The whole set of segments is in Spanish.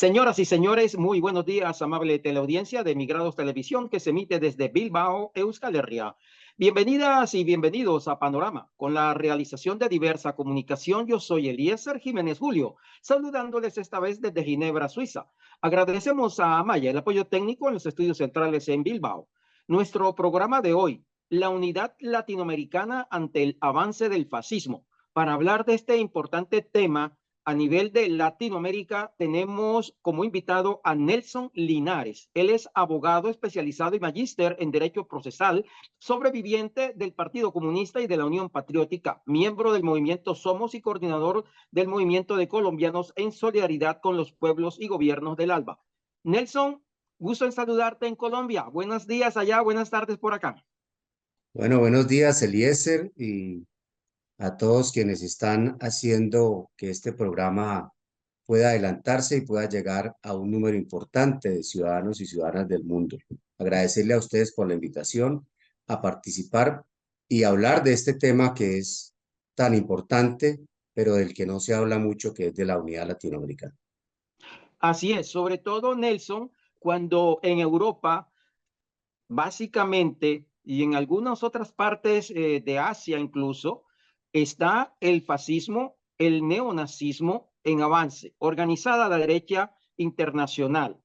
Señoras y señores, muy buenos días, amable teleaudiencia de Migrados Televisión que se emite desde Bilbao, Euskal Herria. Bienvenidas y bienvenidos a Panorama. Con la realización de diversa comunicación, yo soy Eliezer Jiménez Julio, saludándoles esta vez desde Ginebra, Suiza. Agradecemos a Amaya el apoyo técnico en los estudios centrales en Bilbao. Nuestro programa de hoy, la unidad latinoamericana ante el avance del fascismo. Para hablar de este importante tema, a nivel de Latinoamérica tenemos como invitado a Nelson Linares. Él es abogado especializado y magíster en Derecho Procesal, sobreviviente del Partido Comunista y de la Unión Patriótica, miembro del movimiento Somos y coordinador del movimiento de colombianos en solidaridad con los pueblos y gobiernos del ALBA. Nelson, gusto en saludarte en Colombia. Buenos días allá, buenas tardes por acá. Bueno, buenos días, Eliezer, y a todos quienes están haciendo que este programa pueda adelantarse y pueda llegar a un número importante de ciudadanos y ciudadanas del mundo. Agradecerle a ustedes por la invitación a participar y hablar de este tema que es tan importante, pero del que no se habla mucho, que es de la unidad latinoamericana. Así es, sobre todo Nelson, cuando en Europa básicamente, y en algunas otras partes de Asia incluso, está el fascismo, el neonazismo en avance, organizada la derecha internacional.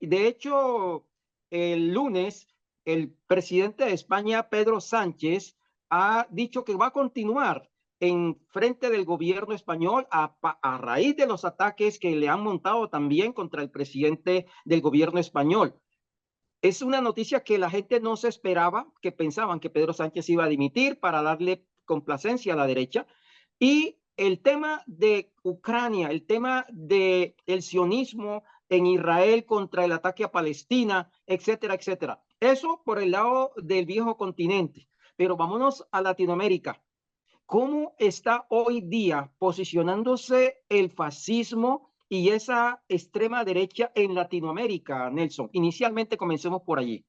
De hecho, el lunes, el presidente de España, Pedro Sánchez, ha dicho que va a continuar en frente del gobierno español a raíz de los ataques que le han montado también contra el presidente del gobierno español. Es una noticia que la gente no se esperaba, que pensaban que Pedro Sánchez iba a dimitir para darle complacencia a la derecha. Y el tema de Ucrania, el tema del sionismo en Israel contra el ataque a Palestina, etcétera, etcétera. Eso por el lado del viejo continente. Pero vámonos a Latinoamérica. ¿Cómo está hoy día posicionándose el fascismo y esa extrema derecha en Latinoamérica, Nelson? Inicialmente comencemos por allí.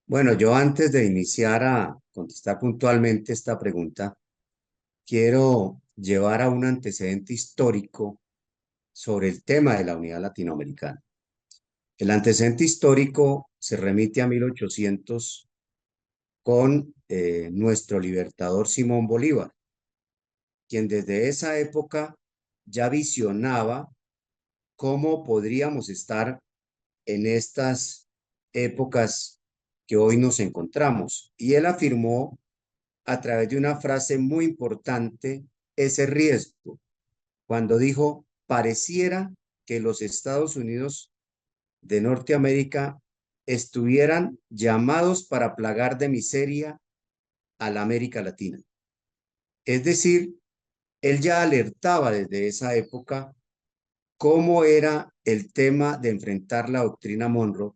Bueno, yo antes de iniciar a contestar puntualmente esta pregunta, quiero llevar a un antecedente histórico sobre el tema de la unidad latinoamericana. El antecedente histórico se remite a 1800 con nuestro libertador Simón Bolívar, quien desde esa época ya visionaba cómo podríamos estar en estas épocas que hoy nos encontramos. Y él afirmó a través de una frase muy importante ese riesgo, cuando dijo, pareciera que los Estados Unidos de Norteamérica estuvieran llamados para plagar de miseria a la América Latina. Es decir, él ya alertaba desde esa época cómo era el tema de enfrentar la doctrina Monroe,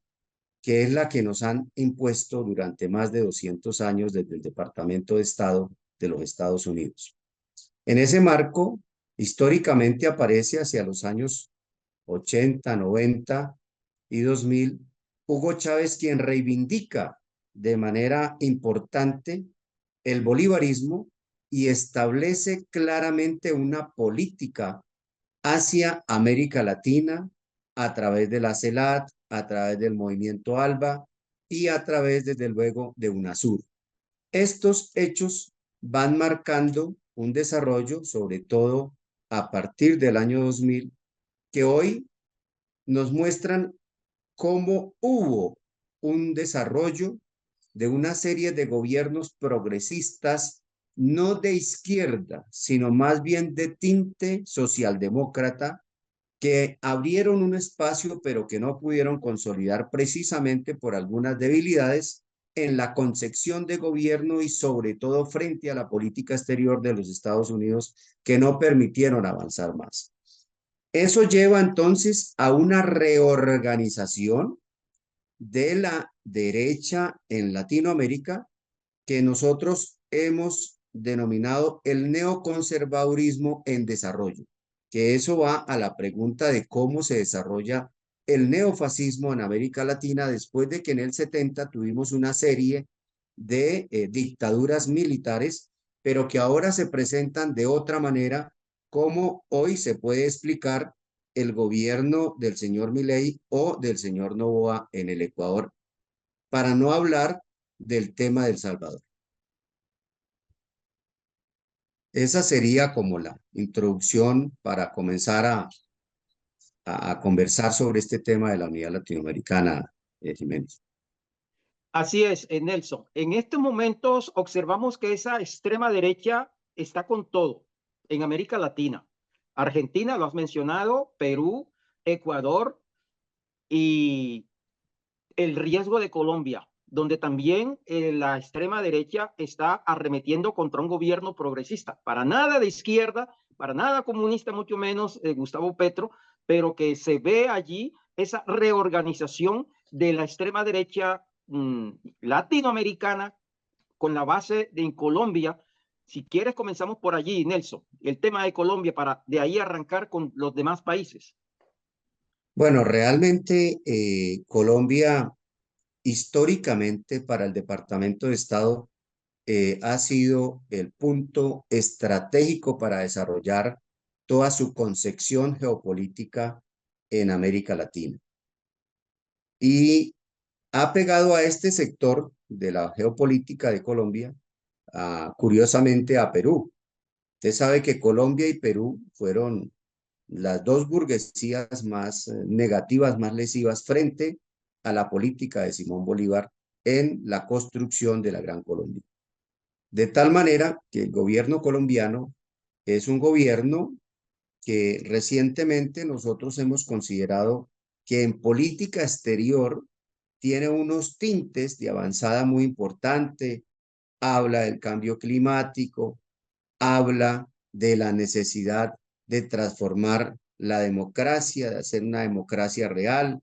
que es la que nos han impuesto durante más de 200 años desde el Departamento de Estado de los Estados Unidos. En ese marco, históricamente aparece hacia los años 80, 90 y 2000, Hugo Chávez quien reivindica de manera importante el bolivarismo y establece claramente una política hacia América Latina a través de la CELAC, a través del movimiento ALBA y a través, desde luego, de UNASUR. Estos hechos van marcando un desarrollo, sobre todo a partir del año 2000, que hoy nos muestran cómo hubo un desarrollo de una serie de gobiernos progresistas, no de izquierda, sino más bien de tinte socialdemócrata, que abrieron un espacio, pero que no pudieron consolidar precisamente por algunas debilidades en la concepción de gobierno y sobre todo frente a la política exterior de los Estados Unidos, que no permitieron avanzar más. Eso lleva entonces a una reorganización de la derecha en Latinoamérica que nosotros hemos denominado el neoconservadurismo en desarrollo, que eso va a la pregunta de cómo se desarrolla el neofascismo en América Latina después de que en el 70 tuvimos una serie de dictaduras militares, pero que ahora se presentan de otra manera, como hoy se puede explicar el gobierno del señor Milei o del señor Noboa en el Ecuador, para no hablar del tema del Salvador. Esa sería como la introducción para comenzar a conversar sobre este tema de la unidad latinoamericana, Jiménez. Así es, Nelson. En estos momentos observamos que esa extrema derecha está con todo en América Latina. Argentina, lo has mencionado, Perú, Ecuador y el riesgo de Colombia, donde también la extrema derecha está arremetiendo contra un gobierno progresista, para nada de izquierda, para nada comunista, mucho menos Gustavo Petro, pero que se ve allí esa reorganización de la extrema derecha latinoamericana con la base en Colombia. Si quieres, comenzamos por allí, Nelson, el tema de Colombia, para de ahí arrancar con los demás países. Bueno, realmente Colombia históricamente para el Departamento de Estado ha sido el punto estratégico para desarrollar toda su concepción geopolítica en América Latina. Y ha pegado a este sector de la geopolítica de Colombia, curiosamente a Perú. Usted sabe que Colombia y Perú fueron las dos burguesías más negativas, más lesivas frente a la política de Simón Bolívar en la construcción de la Gran Colombia. De tal manera que el gobierno colombiano es un gobierno que recientemente nosotros hemos considerado que en política exterior tiene unos tintes de avanzada muy importante, habla del cambio climático, habla de la necesidad de transformar la democracia, de hacer una democracia real,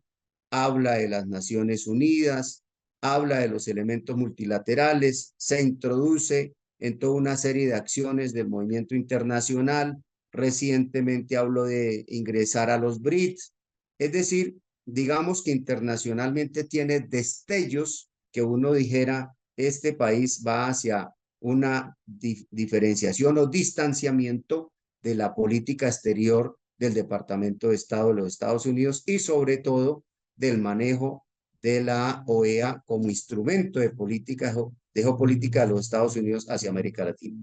habla de las Naciones Unidas, habla de los elementos multilaterales, se introduce en toda una serie de acciones del movimiento internacional. Recientemente habló de ingresar a los BRICS, es decir, digamos que internacionalmente tiene destellos que uno dijera, este país va hacia una diferenciación o distanciamiento de la política exterior del Departamento de Estado de los Estados Unidos y sobre todo del manejo de la OEA como instrumento de política de geopolítica de los Estados Unidos hacia América Latina.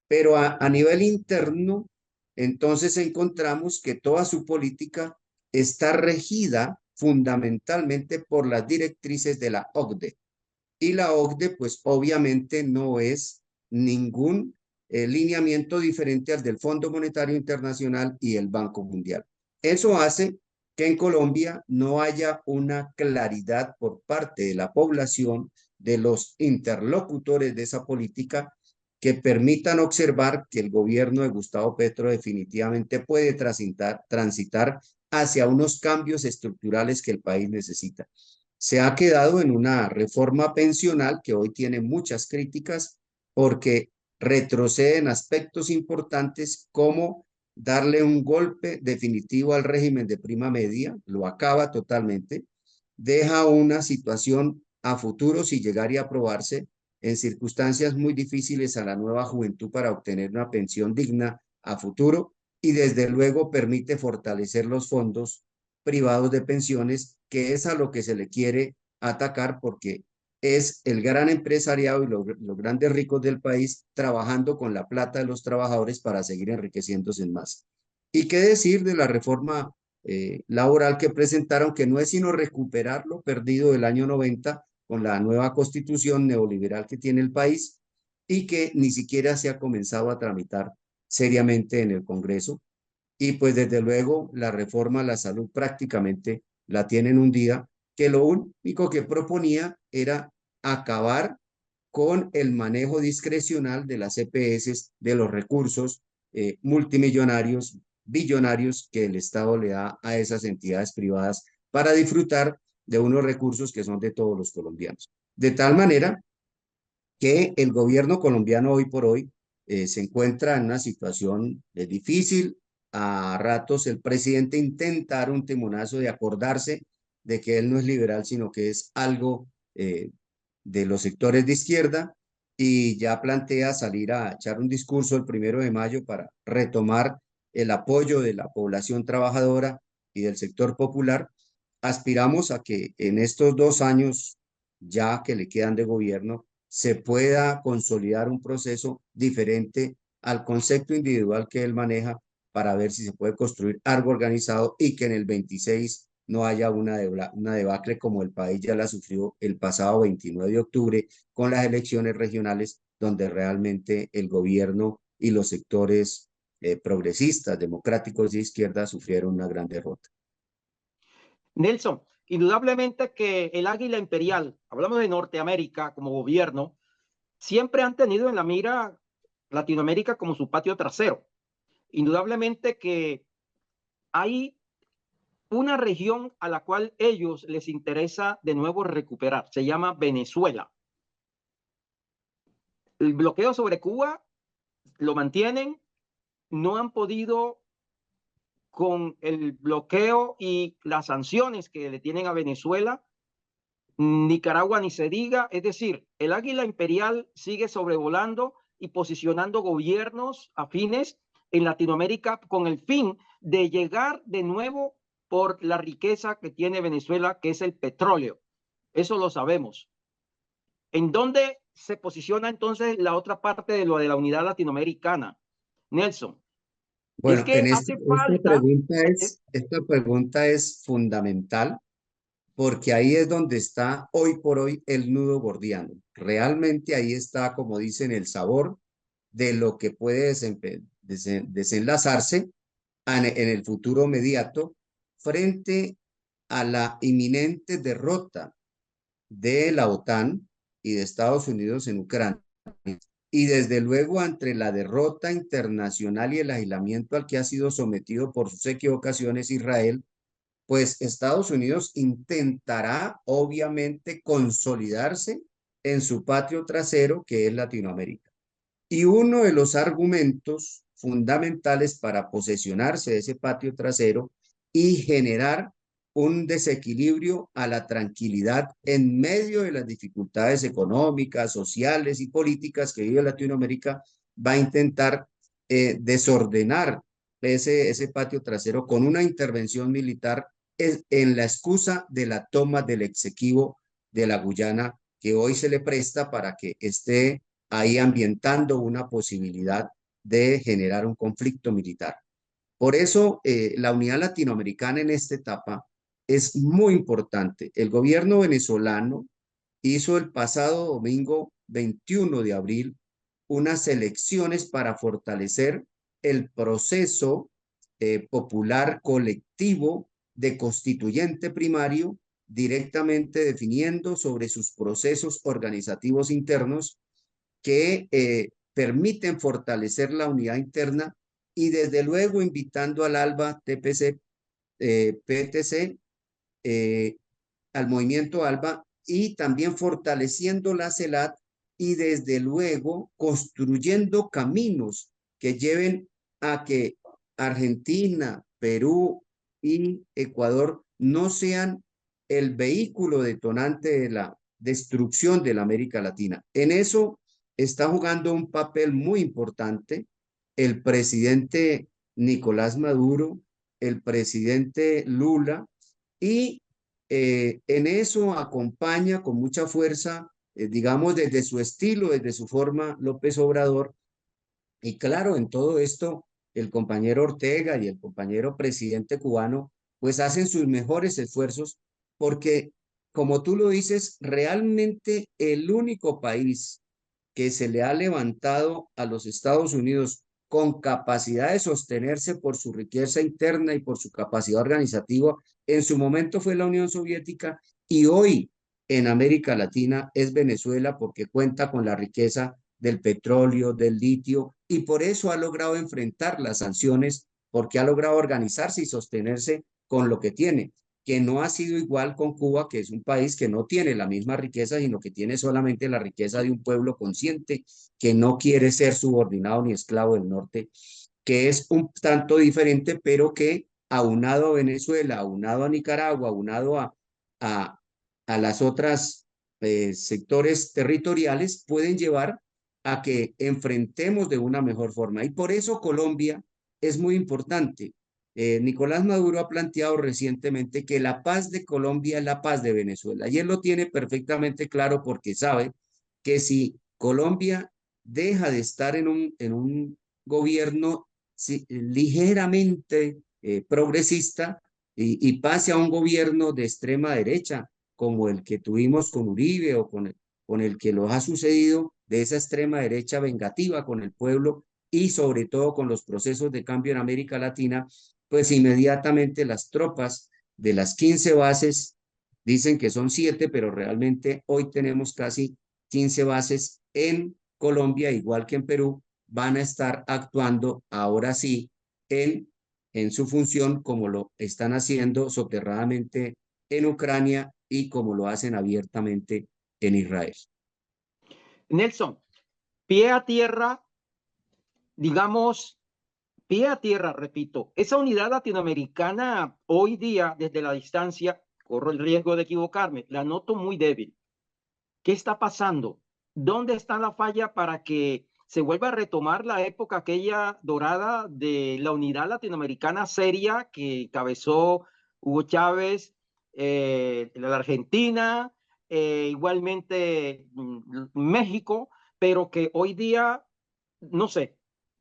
Pero a nivel interno, entonces encontramos que toda su política está regida fundamentalmente por las directrices de la OCDE. Y la OCDE, pues obviamente no es ningún lineamiento diferente al del Fondo Monetario Internacional y el Banco Mundial. Eso hace que en Colombia no haya una claridad por parte de la población, de los interlocutores de esa política, que permitan observar que el gobierno de Gustavo Petro definitivamente puede transitar hacia unos cambios estructurales que el país necesita. Se ha quedado en una reforma pensional que hoy tiene muchas críticas porque retrocede en aspectos importantes como darle un golpe definitivo al régimen de prima media, lo acaba totalmente, deja una situación a futuro si llegara a aprobarse en circunstancias muy difíciles a la nueva juventud para obtener una pensión digna a futuro y desde luego permite fortalecer los fondos privados de pensiones, que es a lo que se le quiere atacar porque es el gran empresariado y los grandes ricos del país trabajando con la plata de los trabajadores para seguir enriqueciéndose en más. ¿Y qué decir de la reforma laboral que presentaron, que no es sino recuperar lo perdido del año 90 con la nueva constitución neoliberal que tiene el país y que ni siquiera se ha comenzado a tramitar seriamente en el Congreso? Y pues desde luego la reforma a la salud prácticamente la tienen hundida, que lo único que proponía era acabar con el manejo discrecional de las EPS, de los recursos multimillonarios, billonarios que el Estado le da a esas entidades privadas para disfrutar de unos recursos que son de todos los colombianos. De tal manera que el gobierno colombiano hoy por hoy se encuentra en una situación difícil. A ratos el presidente intenta dar un timonazo de acordarse de que él no es liberal, sino que es algo de los sectores de izquierda y ya plantea salir a echar un discurso el 1 de mayo para retomar el apoyo de la población trabajadora y del sector popular, aspiramos a que en estos 2 años ya que le quedan de gobierno, se pueda consolidar un proceso diferente al concepto individual que él maneja para ver si se puede construir algo organizado y que en el 26 no haya una debacle como el país ya la sufrió el pasado 29 de octubre con las elecciones regionales, donde realmente el gobierno y los sectores progresistas, democráticos de izquierda sufrieron una gran derrota. Nelson, indudablemente que el águila imperial, hablamos de Norteamérica como gobierno, siempre han tenido en la mira Latinoamérica como su patio trasero. Indudablemente que hay una región a la cual ellos les interesa de nuevo recuperar, se llama Venezuela. El bloqueo sobre Cuba lo mantienen, no han podido con el bloqueo y las sanciones que le tienen a Venezuela, Nicaragua ni se diga, es decir, el águila imperial sigue sobrevolando y posicionando gobiernos afines en Latinoamérica con el fin de llegar de nuevo por la riqueza que tiene Venezuela, que es el petróleo. Eso lo sabemos. ¿En dónde se posiciona entonces la otra parte de lo de la unidad latinoamericana? Nelson, es Bueno, que hace falta, esta pregunta es fundamental porque ahí es donde está hoy por hoy el nudo gordiano. Realmente ahí está, como dicen, el sabor de lo que puede desenlazarse en el futuro inmediato frente a la inminente derrota de la OTAN y de Estados Unidos en Ucrania. Y desde luego ante la derrota internacional y el aislamiento al que ha sido sometido por sus equivocaciones Israel, pues Estados Unidos intentará obviamente consolidarse en su patio trasero, que es Latinoamérica. Y uno de los argumentos fundamentales para posesionarse de ese patio trasero y generar un desequilibrio a la tranquilidad en medio de las dificultades económicas, sociales y políticas que vive Latinoamérica, va a intentar desordenar ese patio trasero con una intervención militar en la excusa de la toma del exequivo de la Guyana, que hoy se le presta para que esté ahí ambientando una posibilidad de generar un conflicto militar. Por eso, la unidad latinoamericana en esta etapa es muy importante. El gobierno venezolano hizo el pasado domingo 21 de abril unas elecciones para fortalecer el proceso popular colectivo de constituyente primario, directamente definiendo sobre sus procesos organizativos internos que permiten fortalecer la unidad interna y desde luego invitando al ALBA TPC, PTC, al movimiento ALBA y también fortaleciendo la CELAT y desde luego construyendo caminos que lleven a que Argentina, Perú y Ecuador no sean el vehículo detonante de la destrucción de la América Latina. En eso está jugando un papel muy importante el presidente Nicolás Maduro, el presidente Lula y en eso acompaña con mucha fuerza, digamos, desde su estilo, desde su forma, López Obrador. Y claro, en todo esto, el compañero Ortega y el compañero presidente cubano, pues hacen sus mejores esfuerzos porque, como tú lo dices, realmente el único país que se le ha levantado a los Estados Unidos con capacidad de sostenerse por su riqueza interna y por su capacidad organizativa, en su momento fue la Unión Soviética y hoy en América Latina es Venezuela porque cuenta con la riqueza del petróleo, del litio y por eso ha logrado enfrentar las sanciones porque ha logrado organizarse y sostenerse con lo que tiene, que no ha sido igual con Cuba, que es un país que no tiene la misma riqueza, sino que tiene solamente la riqueza de un pueblo consciente que no quiere ser subordinado ni esclavo del norte, que es un tanto diferente, pero que aunado a Venezuela, aunado a Nicaragua, aunado a, a las otras sectores territoriales, pueden llevar a que enfrentemos de una mejor forma. Y por eso Colombia es muy importante Nicolás Maduro ha planteado recientemente que la paz de Colombia es la paz de Venezuela. Y él lo tiene perfectamente claro porque sabe que si Colombia deja de estar en un gobierno ligeramente progresista y pase a un gobierno de extrema derecha, como el que tuvimos con Uribe o con el que los ha sucedido, de esa extrema derecha vengativa con el pueblo y sobre todo con los procesos de cambio en América Latina, pues inmediatamente las tropas de las 15 bases, dicen que son 7, pero realmente hoy tenemos casi 15 bases en Colombia, igual que en Perú, van a estar actuando ahora sí en su función como lo están haciendo soterradamente en Ucrania y como lo hacen abiertamente en Israel. Nelson, pie a tierra, digamos, pie a tierra, repito, esa unidad latinoamericana hoy día, desde la distancia, corro el riesgo de equivocarme, la noto muy débil. ¿Qué está pasando? ¿Dónde está la falla para que se vuelva a retomar la época aquella dorada de la unidad latinoamericana seria que encabezó Hugo Chávez, la Argentina, igualmente México, pero que hoy día, no sé,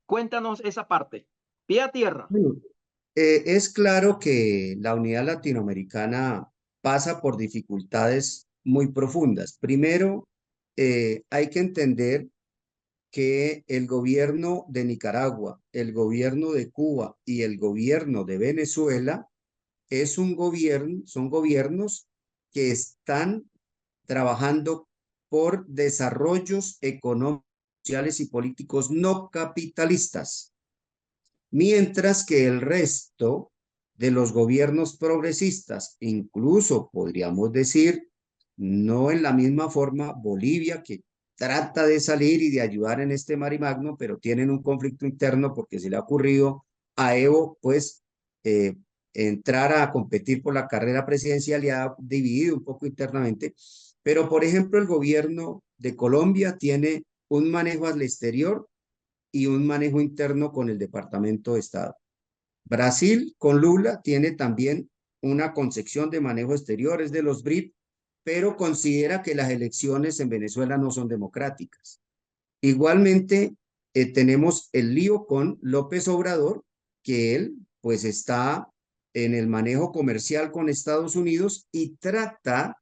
cuéntanos esa parte. Pie a tierra. Bueno, es claro que la unidad latinoamericana pasa por dificultades muy profundas. Primero, hay que entender que el gobierno de Nicaragua, el gobierno de Cuba y el gobierno de Venezuela son gobiernos que están trabajando por desarrollos económicos, sociales y políticos no capitalistas, mientras que el resto de los gobiernos progresistas, incluso podríamos decir, no en la misma forma, Bolivia, que trata de salir y de ayudar en este marimagno, pero tienen un conflicto interno porque se le ha ocurrido a Evo, pues, eh, entrar a competir por la carrera presidencial y ha dividido un poco internamente. Pero, por ejemplo, el gobierno de Colombia tiene un manejo al exterior y un manejo interno con el Departamento de Estado. Brasil con Lula tiene también una concepción de manejo exterior, es de los BRIC, pero considera que las elecciones en Venezuela no son democráticas. Igualmente, tenemos el lío con López Obrador, que él pues está en el manejo comercial con Estados Unidos y trata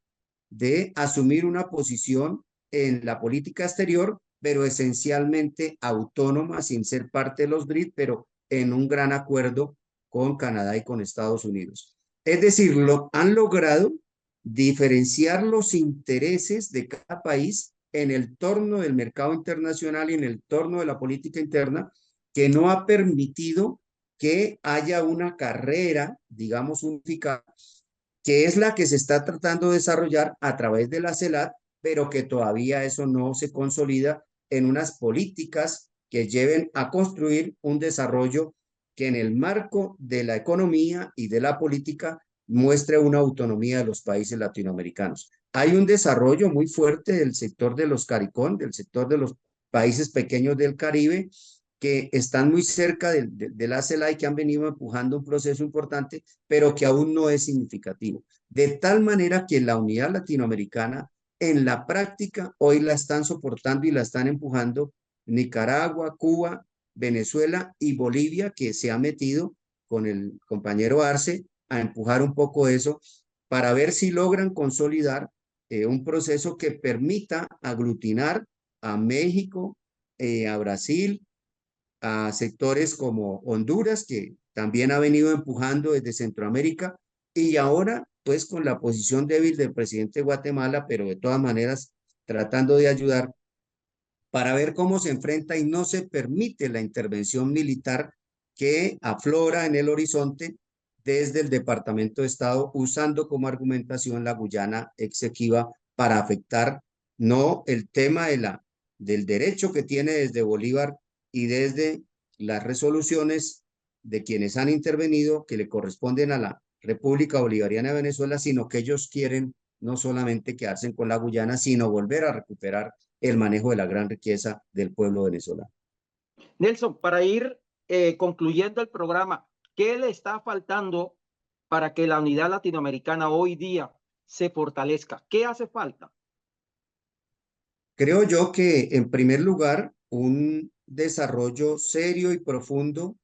de asumir una posición en la política exterior, pero esencialmente autónoma, sin ser parte de los BRIC, pero en un gran acuerdo con Canadá y con Estados Unidos. Es decir, han logrado diferenciar los intereses de cada país en el torno del mercado internacional y en el torno de la política interna, que no ha permitido que haya una carrera, digamos, unificada, que es la que se está tratando de desarrollar a través de la CELAC, pero que todavía eso no se consolida en unas políticas que lleven a construir un desarrollo que en el marco de la economía y de la política muestre una autonomía de los países latinoamericanos. Hay un desarrollo muy fuerte del sector de los CARICOM, del sector de los países pequeños del Caribe, que están muy cerca de la CELAC y que han venido empujando un proceso importante, pero que aún no es significativo. De tal manera que la unidad latinoamericana en la práctica hoy la están soportando y la están empujando Nicaragua, Cuba, Venezuela y Bolivia, que se ha metido con el compañero Arce a empujar un poco eso para ver si logran consolidar un proceso que permita aglutinar a México, a Brasil, a sectores como Honduras, que también ha venido empujando desde Centroamérica, y ahora, pues con la posición débil del presidente de Guatemala, pero de todas maneras tratando de ayudar para ver cómo se enfrenta y no se permite la intervención militar que aflora en el horizonte desde el Departamento de Estado, usando como argumentación la Guyana Exequiba para afectar no el tema del derecho que tiene desde Bolívar y desde las resoluciones de quienes han intervenido que le corresponden a la República Bolivariana de Venezuela, sino que ellos quieren no solamente quedarse con la Guyana, sino volver a recuperar el manejo de la gran riqueza del pueblo venezolano. Nelson, para ir concluyendo el programa, ¿Qué le está faltando para que la unidad latinoamericana hoy día se fortalezca? ¿Qué hace falta? Creo yo que, en primer lugar, un desarrollo serio y profundo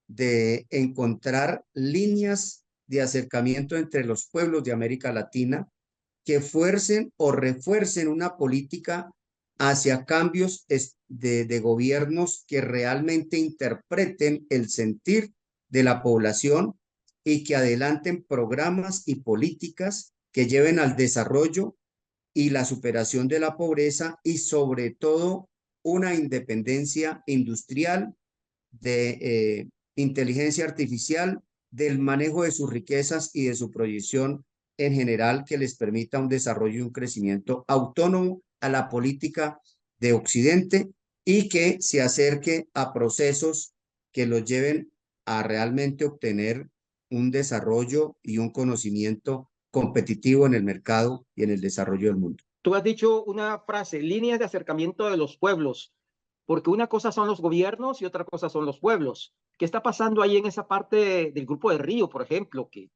de encontrar líneas de acercamiento entre los pueblos de América Latina que fuercen o refuercen una política hacia cambios de gobiernos que realmente interpreten el sentir de la población y que adelanten programas y políticas que lleven al desarrollo y la superación de la pobreza y sobre todo una independencia industrial de inteligencia artificial, del manejo de sus riquezas y de su proyección en general que les permita un desarrollo y un crecimiento autónomo a la política de Occidente y que se acerque a procesos que los lleven a realmente obtener un desarrollo y un conocimiento competitivo en el mercado y en el desarrollo del mundo. Tú has dicho una frase, líneas de acercamiento de los pueblos, porque una cosa son los gobiernos y otra cosa son los pueblos. ¿Qué está pasando ahí en esa parte del Grupo de Río, por ejemplo, que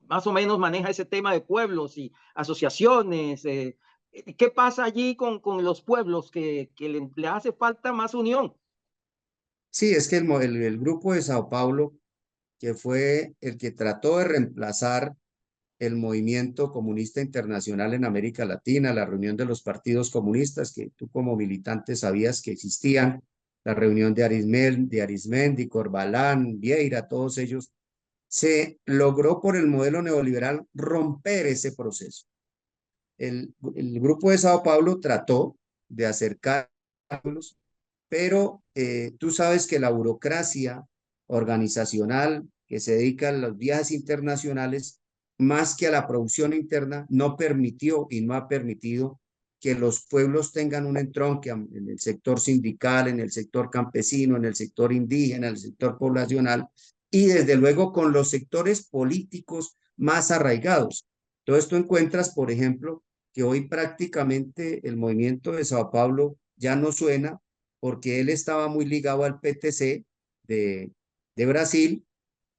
más o menos maneja ese tema de pueblos y asociaciones? ¿Qué pasa allí con los pueblos que le hace falta más unión? Sí, es que el grupo de Sao Paulo, que fue el que trató de reemplazar el movimiento comunista internacional en América Latina, la reunión de los partidos comunistas, que tú como militante sabías que existían, la reunión de Arismendi, Corbalán, Vieira, todos ellos, se logró por el modelo neoliberal romper ese proceso. El grupo de Sao Paulo trató de acercarlos, pero tú sabes que la burocracia organizacional que se dedica a los viajes internacionales, más que a la producción interna, no permitió y no ha permitido que los pueblos tengan un entronque en el sector sindical, en el sector campesino, en el sector indígena, en el sector poblacional y desde luego con los sectores políticos más arraigados. Entonces tú encuentras, por ejemplo, que hoy prácticamente el movimiento de Sao Paulo ya no suena porque él estaba muy ligado al PTC de Brasil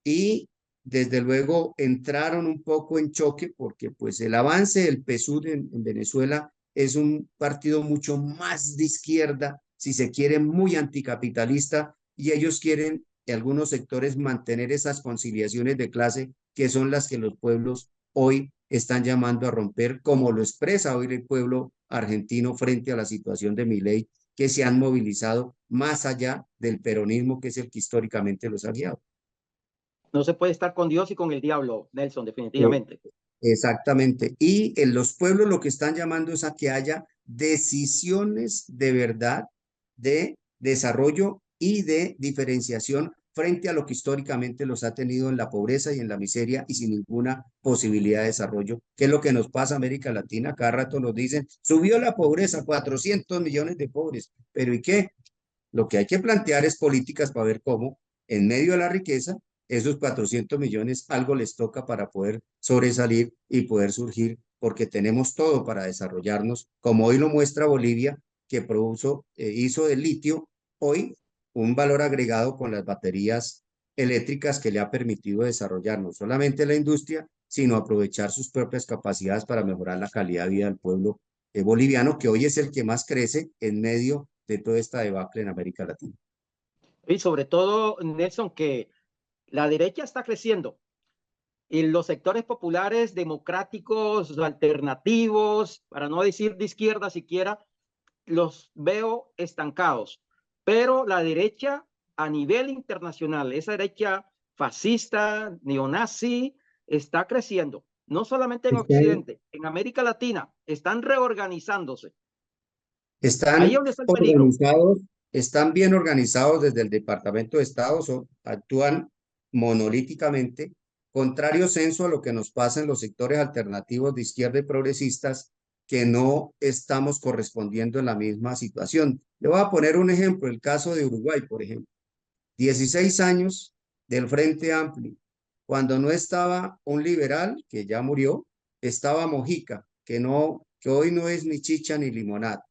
y desde luego entraron un poco en choque porque pues el avance del PSUV en Venezuela es un partido mucho más de izquierda, si se quiere, muy anticapitalista y ellos quieren en algunos sectores mantener esas conciliaciones de clase que son las que los pueblos hoy están llamando a romper, como lo expresa hoy el pueblo argentino frente a la situación de Milei, que se han movilizado más allá del peronismo, que es el que históricamente los ha guiado. No se puede estar con Dios y con el diablo, Nelson, Eh, definitivamente. Exactamente. Y en los pueblos lo que están llamando es a que haya decisiones de verdad de desarrollo y de diferenciación frente a lo que históricamente los ha tenido en la pobreza y en la miseria y sin ninguna posibilidad de desarrollo, que es lo que nos pasa a América Latina. Cada rato nos dicen, subió la pobreza, 400 millones de pobres, pero ¿y qué? Lo que hay que plantear es políticas para ver cómo, en medio de la riqueza, esos 400 millones algo les toca para poder sobresalir y poder surgir, porque tenemos todo para desarrollarnos, como hoy lo muestra Bolivia, que hizo del litio hoy un valor agregado con las baterías eléctricas que le ha permitido desarrollar no solamente la industria, sino aprovechar sus propias capacidades para mejorar la calidad de vida del pueblo boliviano, que hoy es el que más crece en medio de toda esta debacle en América Latina. Y sobre todo, Nelson, que la derecha está creciendo y los sectores populares democráticos, alternativos, para no decir de izquierda siquiera, los veo estancados. Pero la derecha a nivel internacional, esa derecha fascista, neonazi, está creciendo. No solamente en Están, Occidente, en América Latina, están reorganizándose. Ahí es están donde está el peligro. organizados, están bien organizados desde el Departamento de Estado, actúan monolíticamente, contrario censo a lo que nos pasa en los sectores alternativos de izquierda y progresistas, que no estamos correspondiendo en la misma situación. Le voy a poner un ejemplo, el caso de Uruguay, por ejemplo. 16 años del Frente Amplio. Cuando no estaba un liberal, que ya murió, estaba Mojica, que hoy no es ni chicha ni limonada.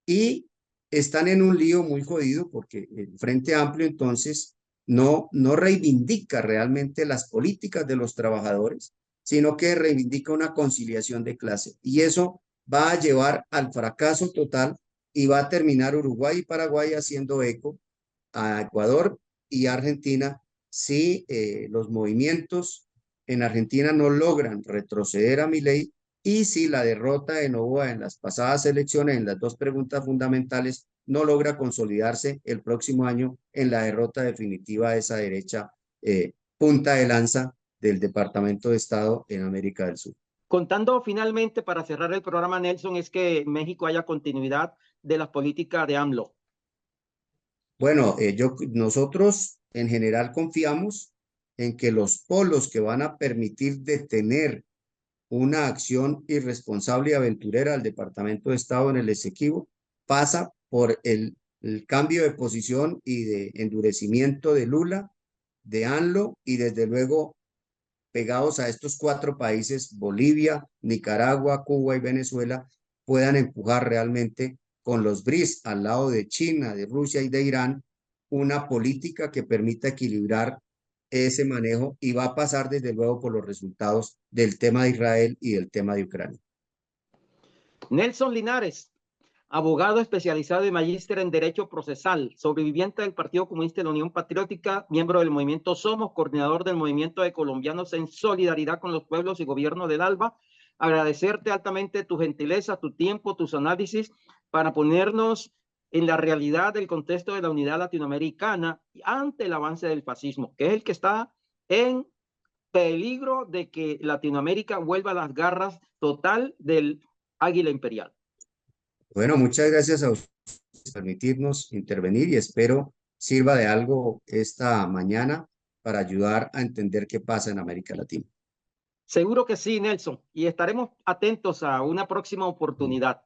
Y están en un lío muy jodido porque el Frente Amplio entonces no reivindica realmente las políticas de los trabajadores, sino que reivindica una conciliación de clase. Y eso va a llevar al fracaso total y va a terminar Uruguay y Paraguay haciendo eco a Ecuador y Argentina si los movimientos en Argentina no logran retroceder a Milei y si la derrota de Noboa en las pasadas elecciones, en las dos preguntas fundamentales, no logra consolidarse el próximo año en la derrota definitiva de esa derecha punta de lanza del Departamento de Estado en América del Sur. Contando finalmente para cerrar el programa, Nelson, es que en México haya continuidad de las políticas de AMLO. Bueno, nosotros en general confiamos en que los polos que van a permitir detener una acción irresponsable y aventurera del Departamento de Estado en el Esequibo pasa por el cambio de posición y de endurecimiento de Lula, de ANLO y desde luego pegados a estos cuatro países, Bolivia, Nicaragua, Cuba y Venezuela, puedan empujar realmente con los BRICS al lado de China, de Rusia y de Irán, una política que permita equilibrar ese manejo y va a pasar desde luego por los resultados del tema de Israel y del tema de Ucrania. Nelson Linares, abogado especializado y magíster en Derecho Procesal, sobreviviente del Partido Comunista de la Unión Patriótica, miembro del movimiento Somos, coordinador del movimiento de colombianos en solidaridad con los pueblos y gobierno del ALBA. Agradecerte altamente tu gentileza, tu tiempo, tus análisis para ponernos en la realidad del contexto de la unidad latinoamericana ante el avance del fascismo, que es el que está en peligro de que Latinoamérica vuelva a las garras total del águila imperial. Bueno, muchas gracias a ustedes por permitirnos intervenir y espero sirva de algo esta mañana para ayudar a entender qué pasa en América Latina. Seguro que sí, Nelson, y estaremos atentos a una próxima oportunidad.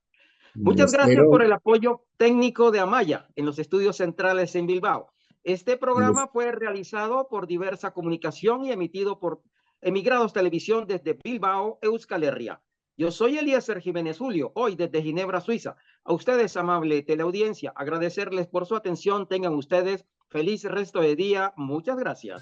Y Muchas gracias espero, por el apoyo técnico de Amaya en los estudios centrales en Bilbao. Este programa fue realizado por Diversa Comunicación y emitido por Emigrados Televisión desde Bilbao, Euskal Herria. Yo soy Eliezer Jiménez Julio, hoy desde Ginebra, Suiza. A ustedes, amable teleaudiencia, agradecerles por su atención. Tengan ustedes feliz resto de día. Muchas gracias.